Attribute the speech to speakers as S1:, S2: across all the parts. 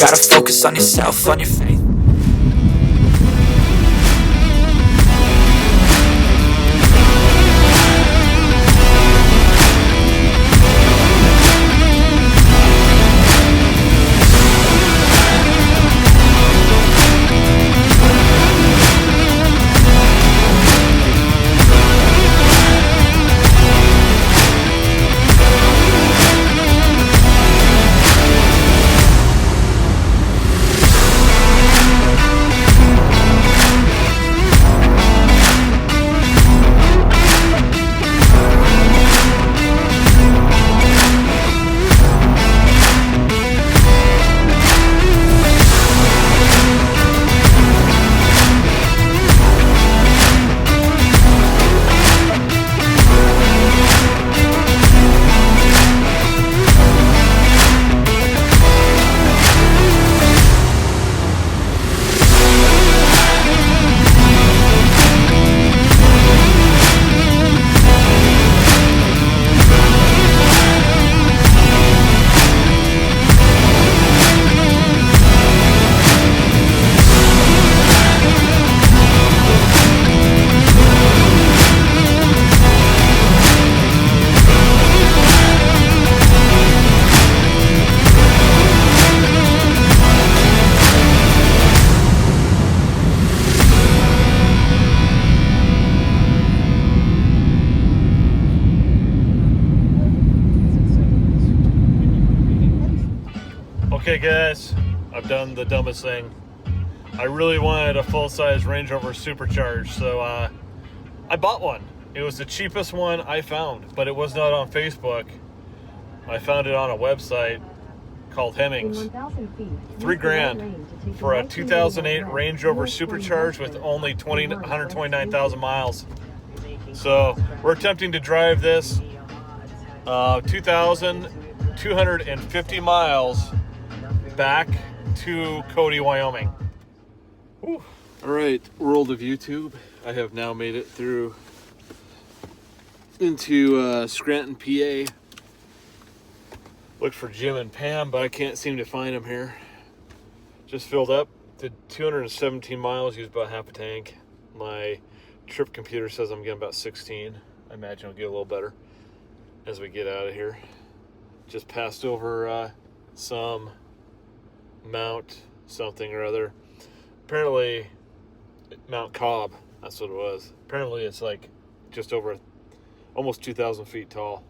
S1: Gotta focus on yourself, on your faith.
S2: Okay guys, I've done the dumbest thing. I really wanted a full-size Range Rover supercharged, so I bought one. It was the cheapest one I found, but it was not on Facebook. I found it on a website called Hemmings. $3,000 for a 2008 Range Rover supercharged with only 129,000 miles. So we're attempting to drive this 2,250 miles back to Cody, Wyoming. Whew. All right, world of YouTube. I have now made it through into Scranton, PA. Looked for Jim and Pam, but I can't seem to find them here. Just filled up, did 217 miles, used about half a tank. My trip computer says I'm getting about 16. I imagine it'll get a little better as we get out of here. Just passed over some Mount something or other. Apparently Mount Cobb, that's what it was. Apparently it's like just over almost 2,000 feet tall.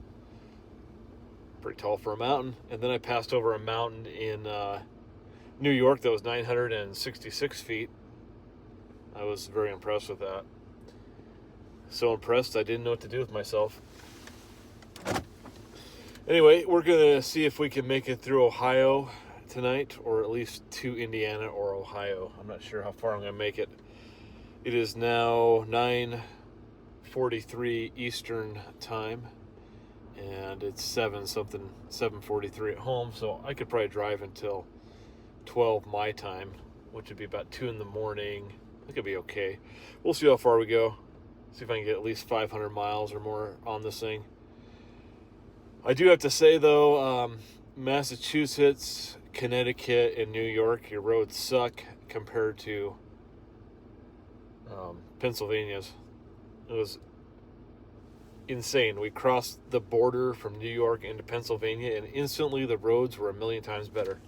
S2: Pretty tall for a mountain. And then I passed over a mountain in New York that was 966 feet. I was very impressed with that. So impressed I didn't know what to do with myself. Anyway, we're gonna see if we can make it through Ohio tonight, or at least to Indiana or Ohio. I'm not sure how far I'm gonna make it. It is now 9:43 Eastern time, and it's 7:43 at home, so I could probably drive until 12 my time, which would be about 2 in the morning. I think it'll be okay. We'll see how far we go. See if I can get at least 500 miles or more on this thing. I do have to say though, Massachusetts, Connecticut, and New York, your roads suck compared to Pennsylvania's. It was insane. We crossed the border from New York into Pennsylvania, and instantly the roads were a million times better.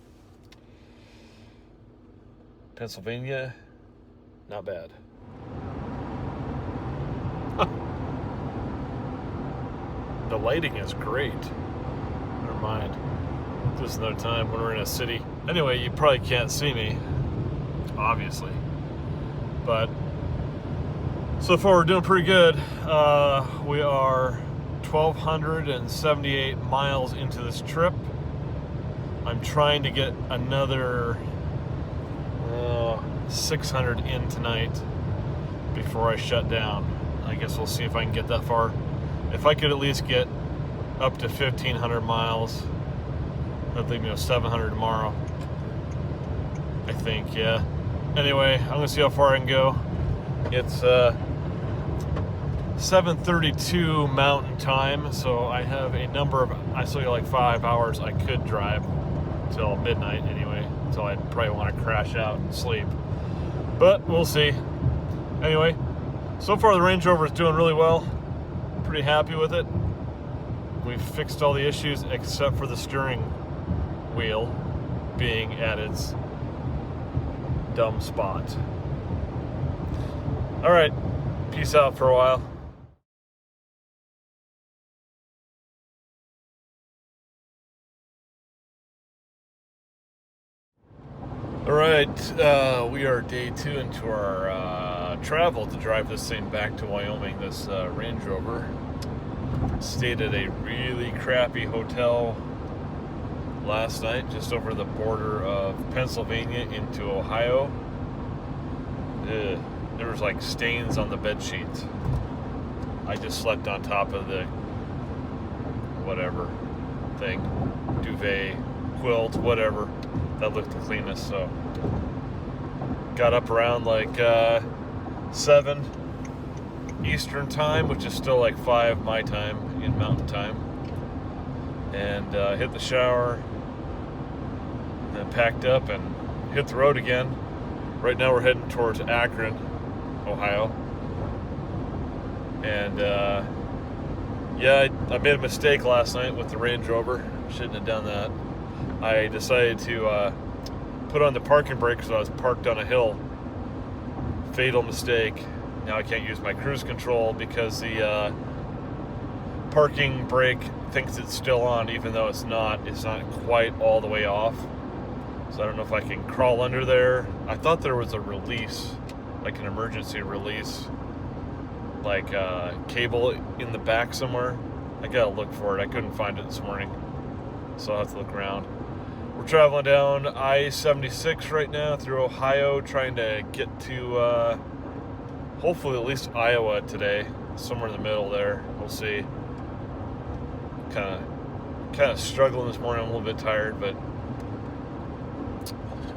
S2: Pennsylvania, not bad. The lighting is great. Never mind. Just another time when we're in a city. Anyway, you probably can't see me, obviously. But so far we're doing pretty good. We are 1,278 miles into this trip. I'm trying to get another 600 in tonight before I shut down. I guess we'll see if I can get that far. If I could at least get up to 1,500 miles, that'd leave me with 700 tomorrow. I think, yeah. Anyway, I'm gonna see how far I can go. It's 7:32 Mountain Time, so I still got like 5 hours I could drive till midnight anyway. until I probably want to crash out and sleep. But we'll see. Anyway, so far the Range Rover is doing really well. Pretty happy with it. We've fixed all the issues except for the steering wheel being at its dumb spot. All right, peace out for a while. All right, we are day 2 into our travel to drive this thing back to Wyoming, this Range Rover. Stayed at a really crappy hotel last night, just over the border of Pennsylvania into Ohio. There was like stains on the bed sheets. I just slept on top of the whatever thing, duvet, quilt, whatever. That looked the cleanest. So got up around like 7 Eastern time, which is still like 5 my time in Mountain Time, and hit the shower, and then packed up and hit the road again. Right now we're heading towards Akron, Ohio, and yeah, I made a mistake last night with the Range Rover. Shouldn't have done that. I decided to put on the parking brake because I was parked on a hill. Fatal mistake. Now I can't use my cruise control because the parking brake thinks it's still on, even though it's not. It's not quite all the way off. So I don't know if I can crawl under there. I thought there was a release, like an emergency release, like cable in the back somewhere. I gotta look for it. I couldn't find it this morning, so I'll have to look around. We're traveling down I-76 right now through Ohio, trying to get to hopefully at least Iowa today, somewhere in the middle there. We'll see. Kind of struggling this morning. I'm a little bit tired, but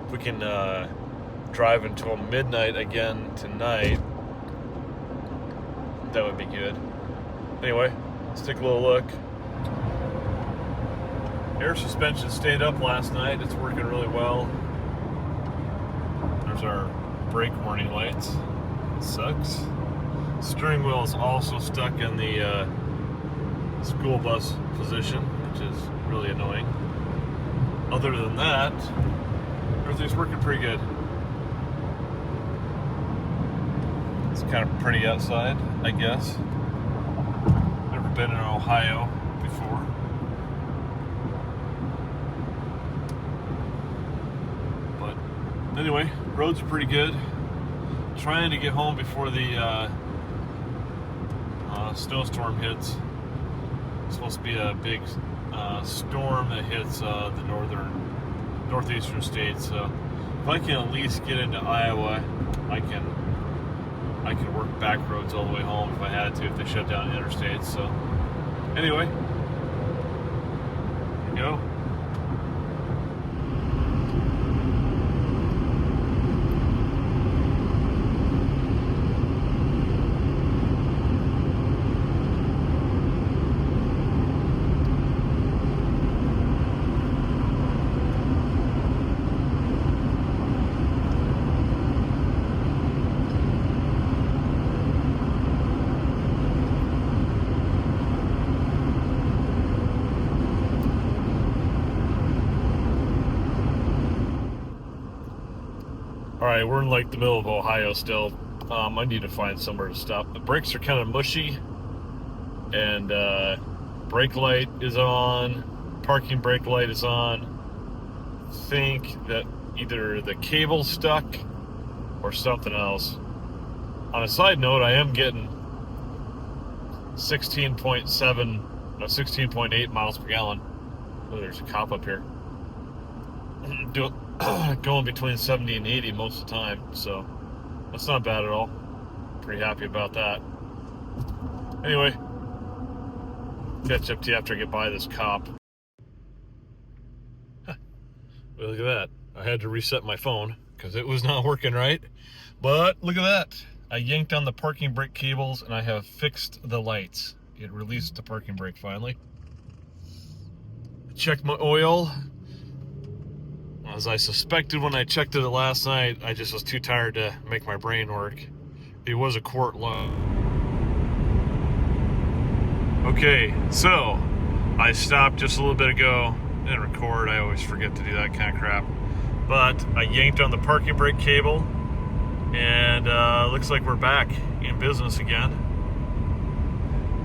S2: if we can drive until midnight again tonight, that would be good. Anyway, let's take a little look. Air suspension stayed up last night. It's working really well. There's our brake warning lights. It sucks. Steering wheel is also stuck in the school bus position, which is really annoying. Other than that, everything's working pretty good. It's kind of pretty outside, I guess. Never been in Ohio before. Anyway, roads are pretty good. Trying to get home before the snowstorm hits. It's supposed to be a big storm that hits the northeastern states. So if I can at least get into Iowa, I can work back roads all the way home if I had to, if they shut down interstates. So anyway, here we go. Alright, we're in like the middle of Ohio still. I need to find somewhere to stop. The brakes are kind of mushy, and brake light is on, parking brake light is on. I think that either the cable's stuck or something else. On a side note, I am getting 16.8 miles per gallon. Oh, there's a cop up here. Going between 70 and 80 most of the time, so that's not bad at all. Pretty happy about that. Anyway, catch up to you after I get by this cop. Well, look at that. I had to reset my phone because it was not working right. But look at that. I yanked on the parking brake cables and I have fixed the lights. It released the parking brake finally. Checked my oil. As I suspected when I checked it last night, I just was too tired to make my brain work. It was a quart low. Okay, so I stopped just a little bit ago. Didn't record, I always forget to do that kind of crap. But I yanked on the parking brake cable, and looks like we're back in business again.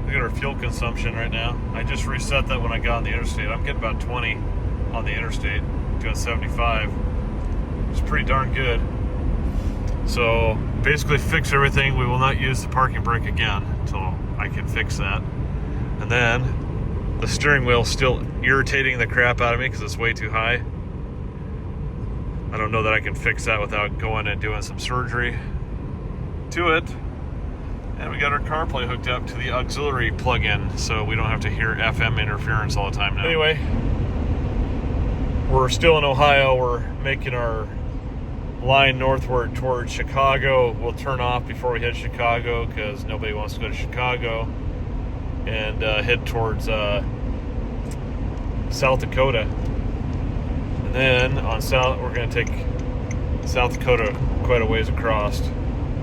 S2: Look at our fuel consumption right now. I just reset that when I got on the interstate. I'm getting about 20 on the interstate, doing 75. It's pretty darn good. So basically fix everything. We will not use the parking brake again until I can fix that. And then the steering wheel is still irritating the crap out of me because it's way too high. I don't know that I can fix that without going and doing some surgery to it. And we got our CarPlay hooked up to the auxiliary plug-in, so we don't have to hear FM interference all the time now. Anyway, we're still in Ohio. We're making our line northward towards Chicago. We'll turn off before we hit Chicago because nobody wants to go to Chicago, and head towards South Dakota. And then on south, we're going to take South Dakota quite a ways across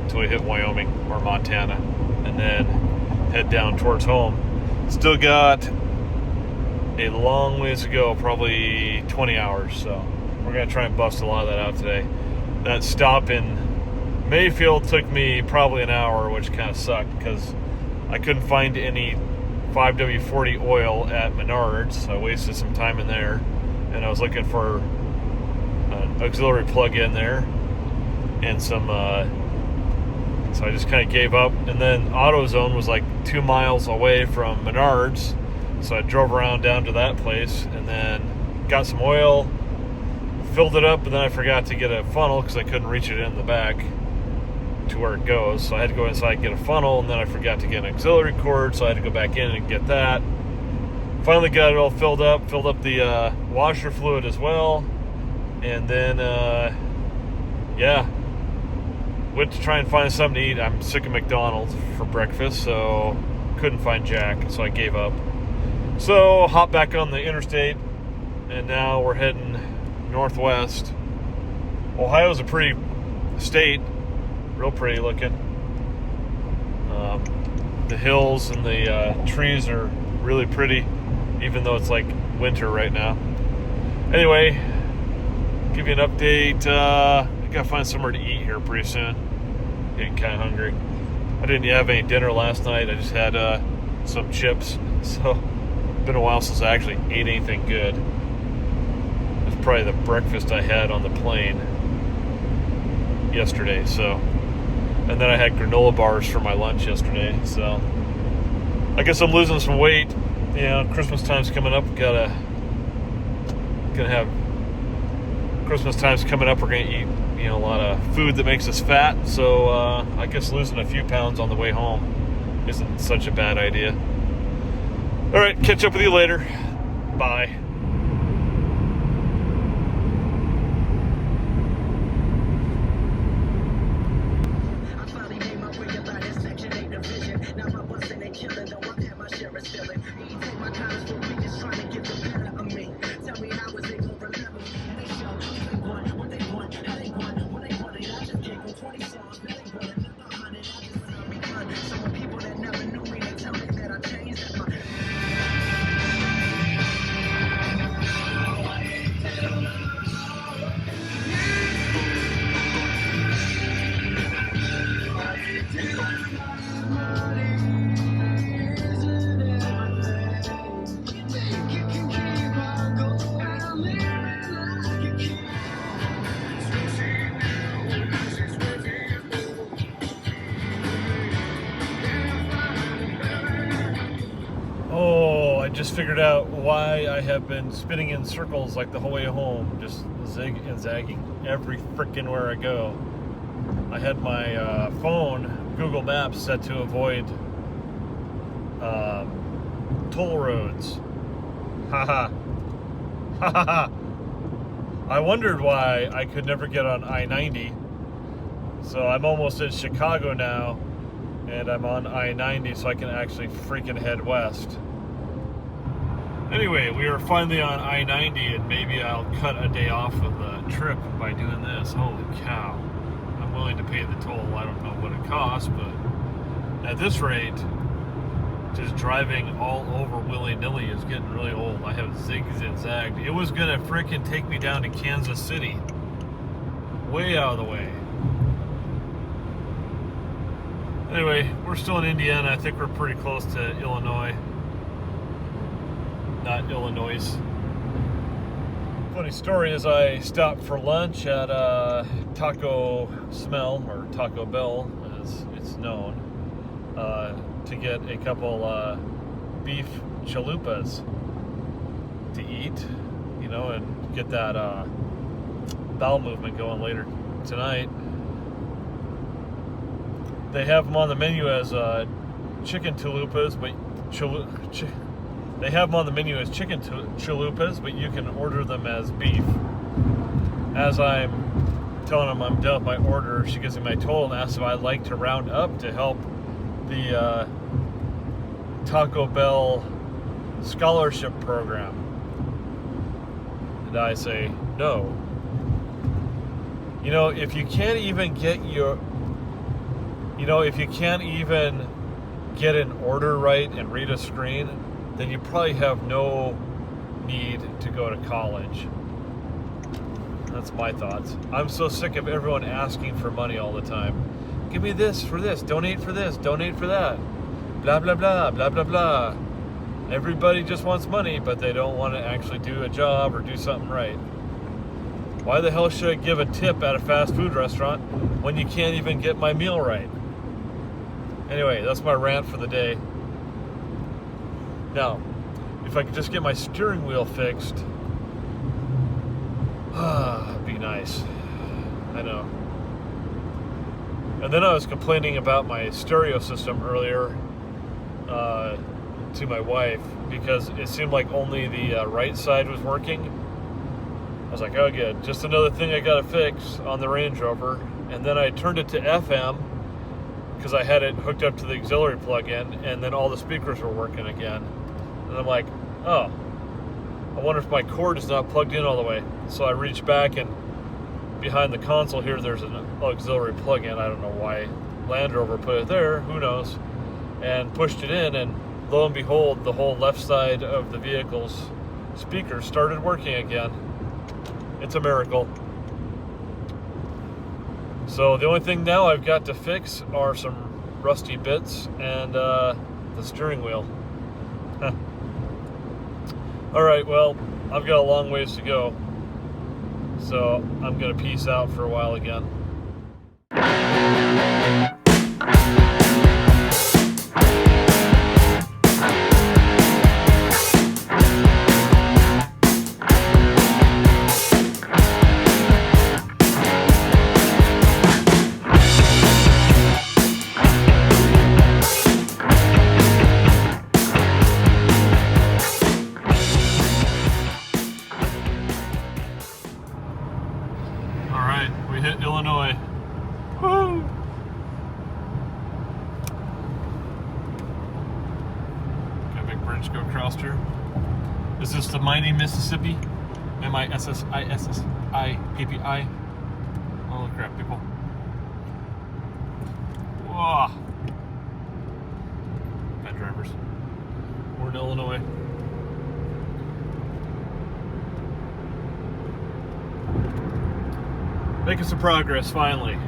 S2: until we hit Wyoming or Montana, and then head down towards home. Still got a long ways to go, probably 20 hours, so we're going to try and bust a lot of that out today. That stop in Mayfield took me probably an hour, which kind of sucked because I couldn't find any 5W40 oil at Menards, so I wasted some time in there, and I was looking for an auxiliary plug-in there and some so I just kind of gave up. And then AutoZone was like 2 miles away from Menards, so I drove around down to that place and then got some oil, filled it up, and then I forgot to get a funnel because I couldn't reach it in the back to where it goes, so I had to go inside and get a funnel, and then I forgot to get an auxiliary cord, so I had to go back in and get that. Finally got it all filled up the washer fluid as well, and then yeah, went to try and find something to eat. I'm sick of McDonald's for breakfast, so couldn't find Jack, so I gave up. So hopped back on the interstate, and now we're heading northwest. Ohio's a pretty state, real pretty looking. The hills and the trees are really pretty, even though it's like winter right now. Anyway, give you an update. I gotta find somewhere to eat here pretty soon. Getting kind of hungry. I didn't have any dinner last night. I just had some chips. So it's been a while since I actually ate anything good. It's probably the breakfast I had on the plane yesterday. So, and then I had granola bars for my lunch yesterday. So I guess I'm losing some weight. You know, Christmas time's coming up. Gonna have Christmas time's coming up. We're gonna eat, you know, a lot of food that makes us fat. So I guess losing a few pounds on the way home isn't such a bad idea. All right, catch up with you later. Bye. Just figured out why I have been spinning in circles like the whole way home, just zig and zagging every frickin' where I go. I had my phone, Google Maps, set to avoid toll roads. Haha. Haha. I wondered why I could never get on I-90. So I'm almost in Chicago now, and I'm on I-90, so I can actually freaking head west. Anyway, we are finally on I-90, and maybe I'll cut a day off of the trip by doing this. Holy cow. I'm willing to pay the toll. I don't know what it costs, but at this rate, just driving all over willy-nilly is getting really old. I have zigged and zagged. It was gonna frickin' take me down to Kansas City. Way out of the way. Anyway, we're still in Indiana. I think we're pretty close to Illinois. Not Illinois. Funny story is I stopped for lunch at Taco Smell, or Taco Bell as it's known, to get a couple beef chalupas to eat, you know, and get that bowel movement going later tonight. They have them on the menu as chicken chalupas, but they have them on the menu as chicken chalupas, but you can order them as beef. As I'm telling them I'm done with my order, she gives me my total and asks if I'd like to round up to help the Taco Bell scholarship program. And I say, no. You know, if you can't even get your... You know, if you can't even get an order right and read a screen, then you probably have no need to go to college. That's my thoughts. I'm so sick of everyone asking for money all the time. Give me this for this, donate for this, donate for that. Blah, blah, blah, blah, blah, blah. Everybody just wants money, but they don't want to actually do a job or do something right. Why the hell should I give a tip at a fast food restaurant when you can't even get my meal right? Anyway, that's my rant for the day. Now, if I could just get my steering wheel fixed, it'd be nice. I know. And then I was complaining about my stereo system earlier to my wife because it seemed like only the right side was working. I was like, oh good, just another thing I gotta fix on the Range Rover. And then I turned it to FM because I had it hooked up to the auxiliary plug-in, and then all the speakers were working again. And I'm like, oh, I wonder if my cord is not plugged in all the way. So I reached back, and behind the console here, there's an auxiliary plug-in. I don't know why Land Rover put it there, who knows, and pushed it in, and lo and behold, the whole left side of the vehicle's speakers started working again. It's a miracle. So the only thing now I've got to fix are some rusty bits and the steering wheel. All right, well, I've got a long ways to go. So I'm gonna peace out for a while again. Illinois. Woo! Got a big bridge go across here. Is this the mighty Mississippi? M-I-S-S-I-S-S-I-P-P-I. Holy crap, people. Whoa! Bad drivers. We're in Illinois. Making some progress, finally.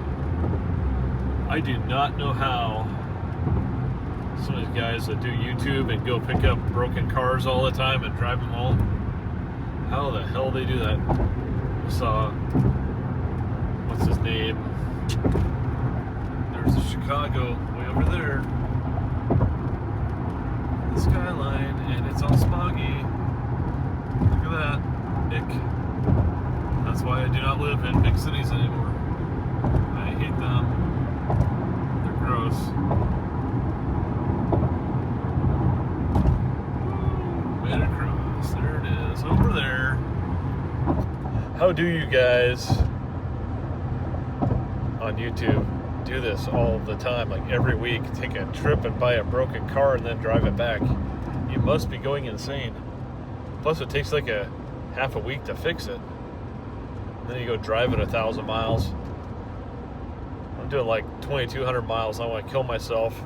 S2: I do not know how some of these guys that do YouTube and go pick up broken cars all the time and drive them home, how the hell they do that. I saw, what's his name? There's a Chicago way over there. The skyline, and it's all smoggy. Look at that, Nick. That's why I do not live in big cities anymore. I hate them. They're gross. Made it across. There it is. Over there. How do you guys on YouTube do this all the time? Like every week, take a trip and buy a broken car and then drive it back. You must be going insane. Plus, it takes like a half a week to fix it. Then you go drive it 1,000 miles. I'm doing like 2,200 miles. I want to kill myself.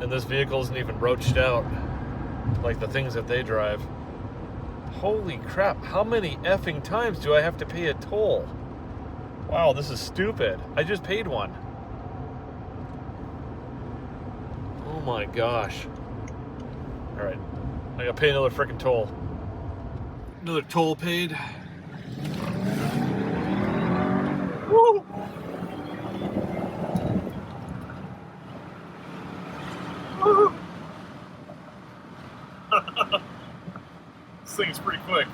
S2: And this vehicle isn't even roached out like the things that they drive. Holy crap. How many effing times do I have to pay a toll? Wow, this is stupid. I just paid one. Oh my gosh. Alright. I gotta pay another freaking toll. Another toll paid. Woo! Woo! This thing's pretty quick.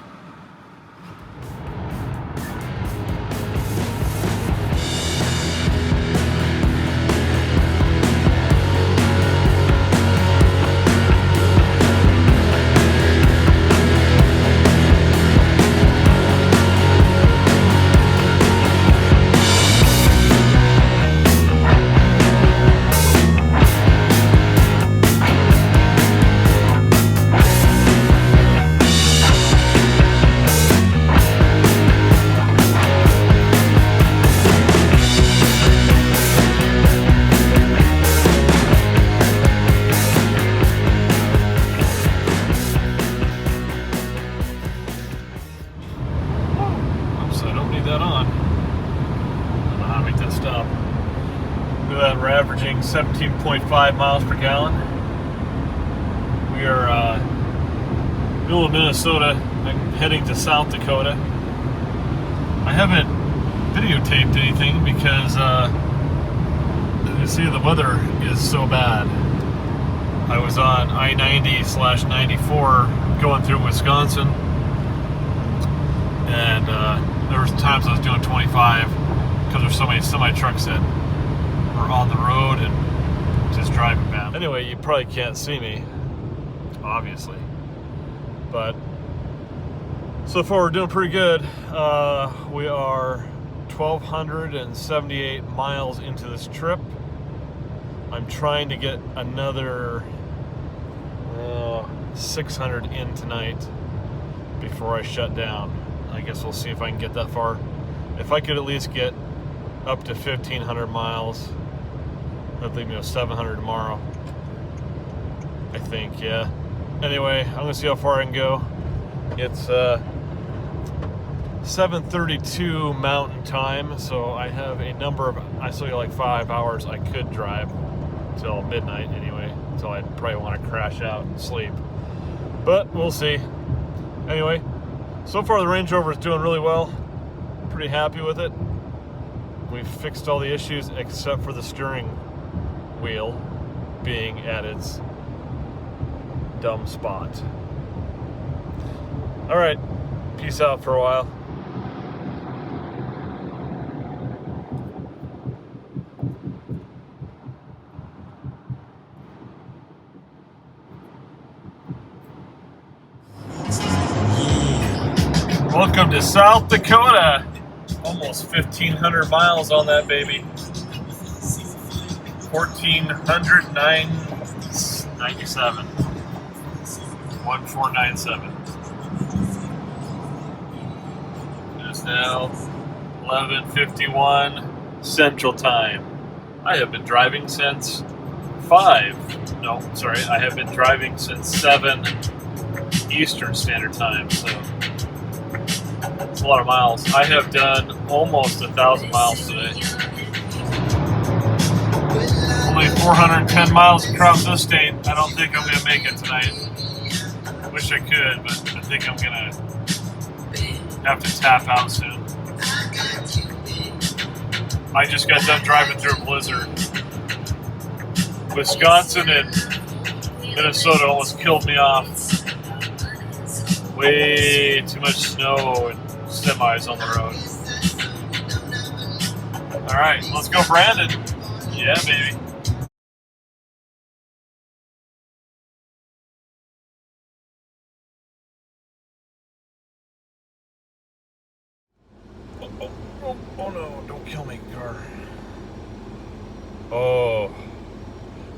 S2: We're averaging 17.5 miles per gallon. We are middle of Minnesota. I'm heading to South Dakota. I haven't videotaped anything because you see the weather is so bad. I was on I-90/94 going through Wisconsin, and there was times I was doing 25 because there's so many semi-trucks that were on the road and just driving bad. Anyway, you probably can't see me, obviously, but so far we're doing pretty good. We are 1,278 miles into this trip. I'm trying to get another 600 in tonight before I shut down. I guess we'll see if I can get that far. If I could at least get up to 1,500 miles, that'd leave me 700 tomorrow, I think. Yeah. Anyway, I'm gonna see how far I can go. It's 7:32 Mountain Time, so I have a number of, I still got like 5 hours I could drive till midnight anyway, until I'd probably want to crash out and sleep. But we'll see. Anyway, so far the Range Rover is doing really well. Pretty happy with it. We've fixed all the issues except for the steering wheel being at its dumb spot. All right, peace out for a while. Welcome to South Dakota. Almost 1,500 miles on that baby. 1,497. 1497. It is now 11:51 Central Time. I have been driving since 7 Eastern Standard Time, so it's a lot of miles. I have done almost 1,000 miles today. Only 410 miles across this state. I don't think I'm going to make it tonight. I wish I could, but I think I'm going to have to tap out soon. I just got done driving through a blizzard. Wisconsin and Minnesota almost killed me off. Way too much snow and semis on the road. All right, let's go, Brandon. Yeah, baby. Oh no, don't kill me, car. Oh,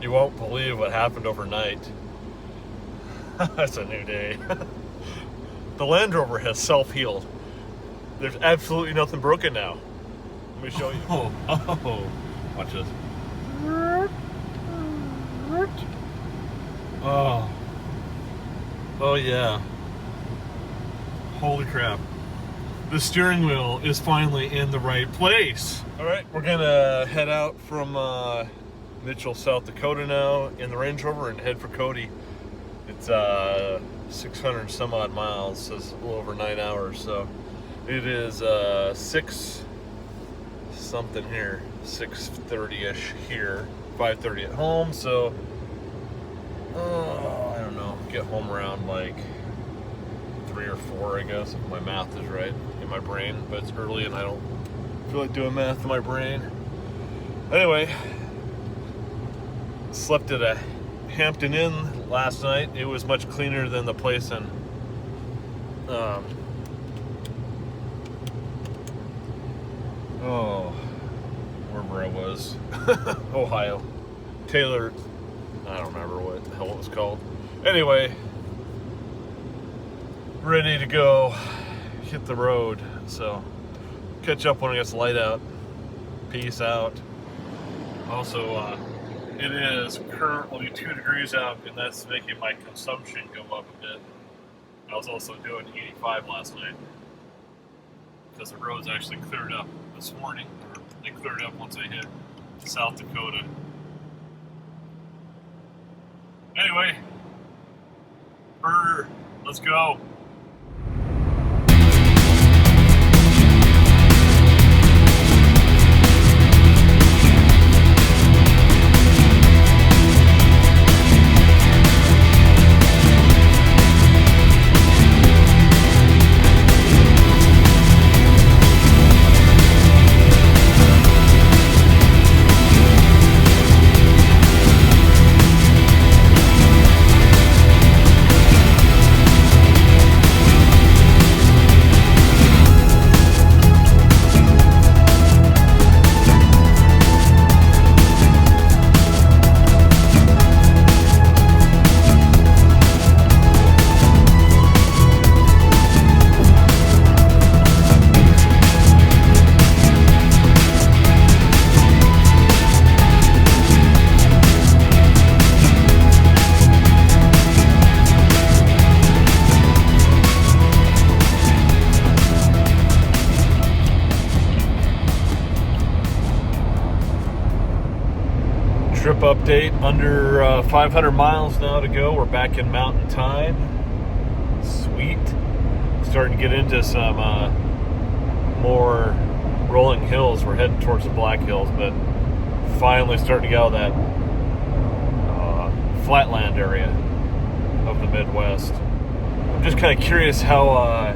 S2: you won't believe what happened overnight. That's a new day. the Land Rover has self-healed. There's absolutely nothing broken now. Let me show you. Oh, watch this. Oh yeah. Holy crap. The steering wheel is finally in the right place. All right, we're gonna head out from Mitchell, South Dakota now in the Range Rover and head for Cody. It's 600 some odd miles, so it's a little over 9 hours. So it is 6 something here, 6:30ish here, 5:30 at home. So I don't know, get home around like 3 or 4, I guess, if my math is right in my brain. But it's early and I don't feel like doing math in my brain. Anyway, slept at a Hampton Inn last night. It was much cleaner than the place in wherever I was. Ohio. Taylor, I don't remember what the hell it was called. Anyway, ready to go hit the road. So catch up when it gets light out. Peace out. Also, it is currently 2 degrees out, and that's making my consumption go up a bit. I was also doing 85 last night because the roads actually cleared up this morning. Or they cleared up once I hit South Dakota. Anyway, let's go. Trip update, under 500 miles now to go. We're back in mountain time. Sweet. Starting to get into some more rolling hills. We're heading towards the Black Hills, but finally starting to get out of that flatland area of the Midwest. I'm just kind of curious how,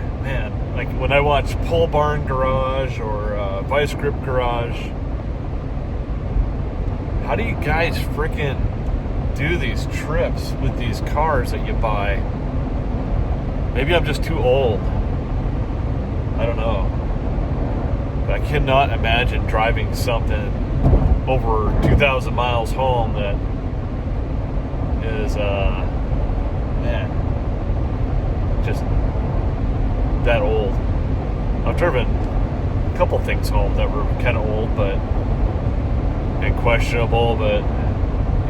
S2: like when I watch Pole Barn Garage or Vice Grip Garage, how do you guys freaking do these trips with these cars that you buy? Maybe I'm just too old. I don't know. But I cannot imagine driving something over 2,000 miles home that is, just that old. I've driven a couple things home that were kind of old, but and questionable, but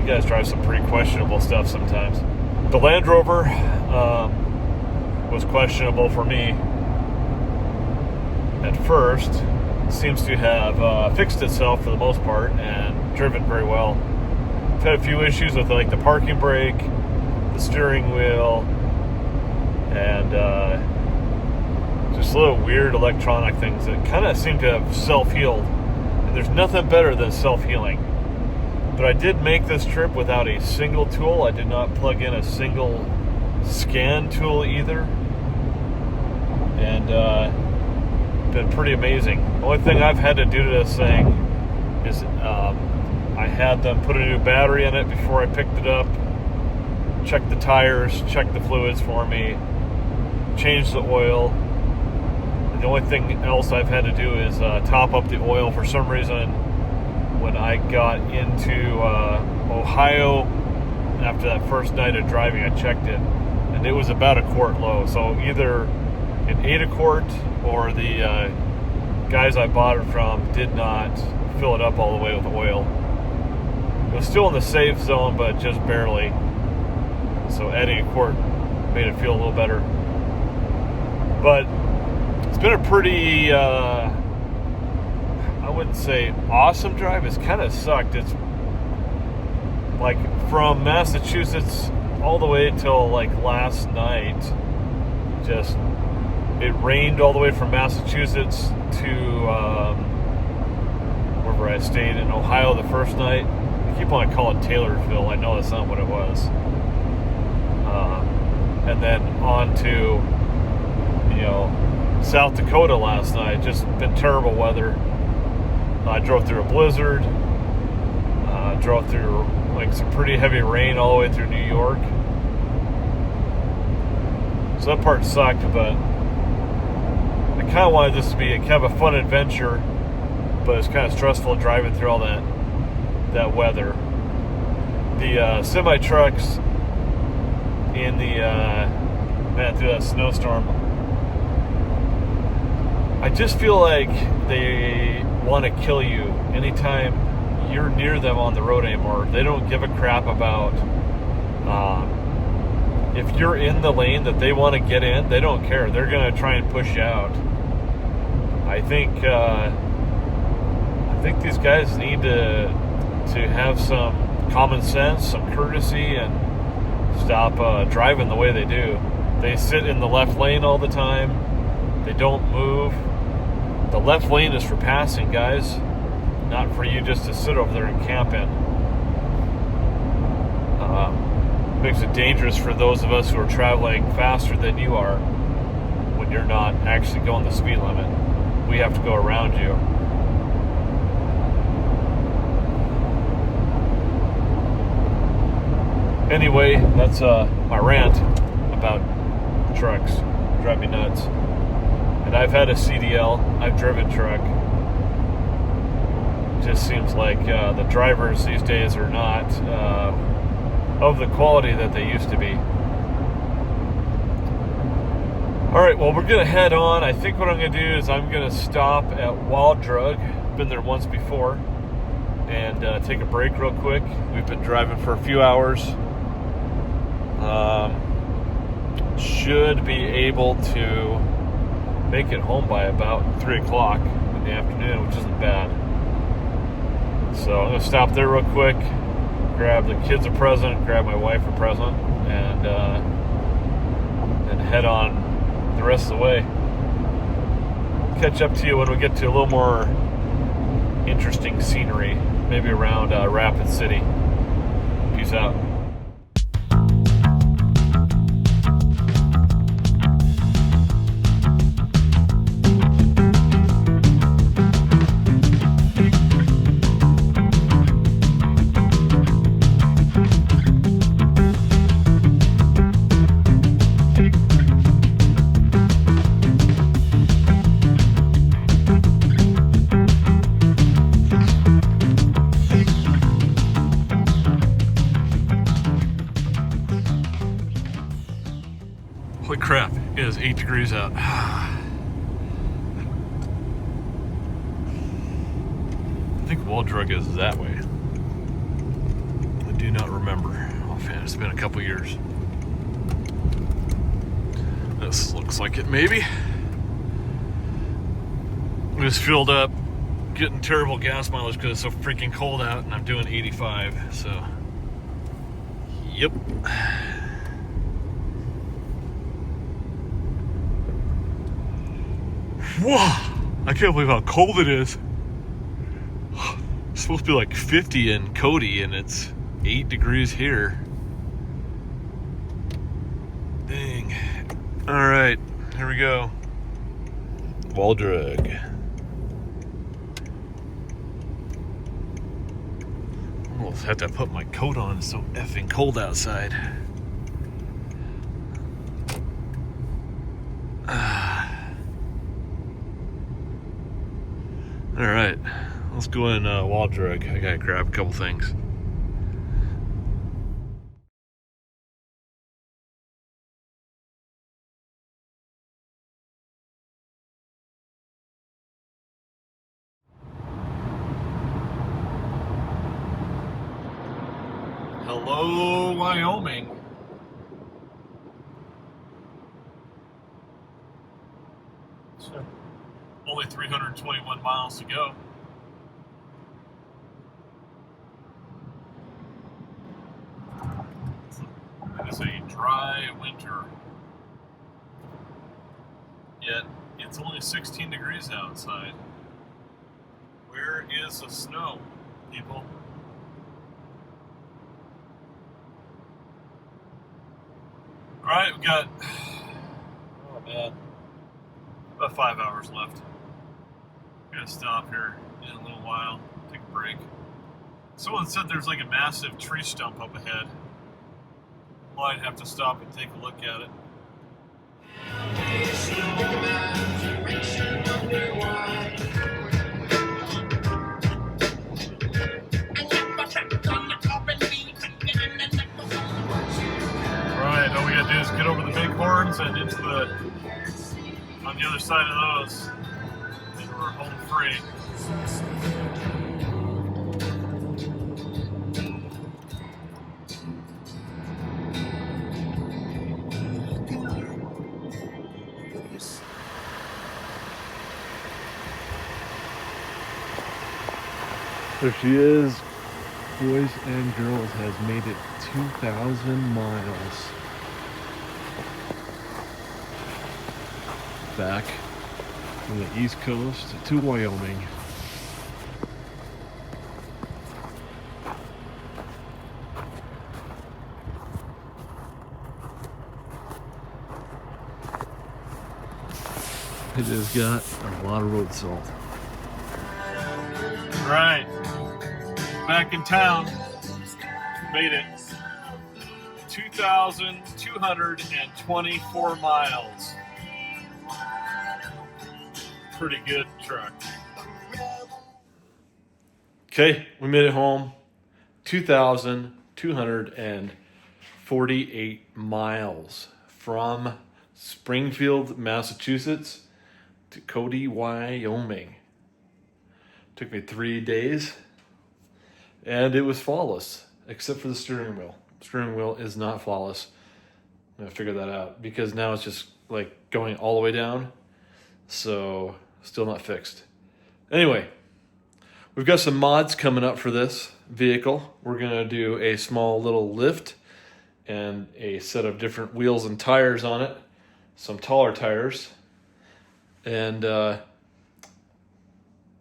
S2: you guys drive some pretty questionable stuff sometimes. The Land Rover was questionable for me at first. Seems to have fixed itself for the most part and driven very well. I've had a few issues with like the parking brake, the steering wheel, and just little weird electronic things that kind of seem to have self-healed. There's nothing better than self-healing. But I did make this trip without a single tool. I did not plug in a single scan tool either. And been pretty amazing. The only thing I've had to do to this thing is I had them put a new battery in it before I picked it up, check the tires, check the fluids for me, change the oil. The only thing else I've had to do is top up the oil. For some reason, when I got into Ohio, after that first night of driving, I checked it, and it was about a quart low. So either an 8 quart, or the guys I bought it from did not fill it up all the way with oil. It was still in the safe zone, but just barely. So adding a quart made it feel a little better. But it's been a pretty, I wouldn't say awesome drive. It's kind of sucked. It's like from Massachusetts all the way till like last night. Just, it rained all the way from Massachusetts to wherever I stayed in Ohio the first night. I keep on calling it Taylorsville. I know that's not what it was. And then on to, South Dakota last night. Just been terrible weather. I drove through a blizzard. Drove through like some pretty heavy rain all the way through New York. So that part sucked, but I kind of wanted this to be kind of a fun adventure, but it's kind of stressful driving through all that weather. The semi trucks in the through that snowstorm, I just feel like they want to kill you anytime you're near them on the road anymore. They don't give a crap about if you're in the lane that they want to get in. They don't care. They're going to try and push you out. I think these guys need to have some common sense, some courtesy, and stop driving the way they do. They sit in the left lane all the time. They don't move. The left lane is for passing, guys, not for you just to sit over there and camp in. Makes it dangerous for those of us who are traveling faster than you are when you're not actually going the speed limit. We have to go around you. Anyway, that's my rant about trucks. Drive me nuts. And I've had a CDL. I've driven truck. Just seems like the drivers these days are not of the quality that they used to be. Alright, well, we're going to head on. I think what I'm going to do is I'm going to stop at Wild Drug. Been there once before. And take a break real quick. We've been driving for a few hours. Should be able to make it home by about 3 o'clock in the afternoon, which isn't bad. So I'm going to stop there real quick, grab the kids a present, grab my wife a present, and head on the rest of the way. Catch up to you when we get to a little more interesting scenery, maybe around Rapid City. Peace out. Holy crap, it is 8 degrees out. I think Wild Drug is that way. I do not remember offhand. It's been a couple years. This looks like it, maybe. I just filled up, getting terrible gas mileage because it's so freaking cold out, and I'm doing 85, so. Yep. Whoa! I can't believe how cold it is. It's supposed to be like 50 in Cody, and it's 8 degrees here. Dang. Alright, here we go. Wild Drug. I almost have to put my coat on. It's so effing cold outside. Alright, let's go in Wild Drug. I gotta grab a couple things. Hello, Wyoming. So, only 321 miles to go. It is a dry winter. Yet, it's only 16 degrees outside. Where is the snow, people? Alright, we got, oh man, about 5 hours left. We're gonna stop here in a little while, take a break. Someone said there's like a massive tree stump up ahead. Might have to stop and take a look at it. Alright, all we gotta do is get over the bighorns and into the, on the other side of those, and we're home free. There she is. Boys and girls has made it 2,000 miles. Back from the East Coast to Wyoming. It has got a lot of road salt. Right. Back in town. Made it. 2,224 miles. Pretty good truck. Okay, we made it home. 2,248 miles from Springfield, Massachusetts to Cody, Wyoming. Took me 3 days, and it was flawless, except for the steering wheel. Steering wheel is not flawless. I'm gonna figure that out because now it's just like going all the way down, so still not fixed. Anyway, we've got some mods coming up for this vehicle. We're gonna do a small little lift and a set of different wheels and tires on it, some taller tires, and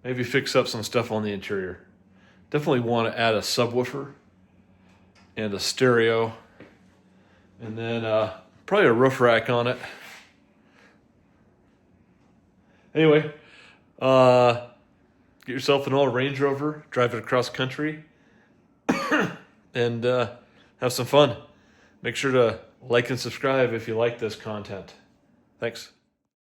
S2: maybe fix up some stuff on the interior. Definitely want to add a subwoofer and a stereo, and then probably a roof rack on it. Anyway, get yourself an old Range Rover, drive it across country, and have some fun. Make sure to like and subscribe if you like this content. Thanks.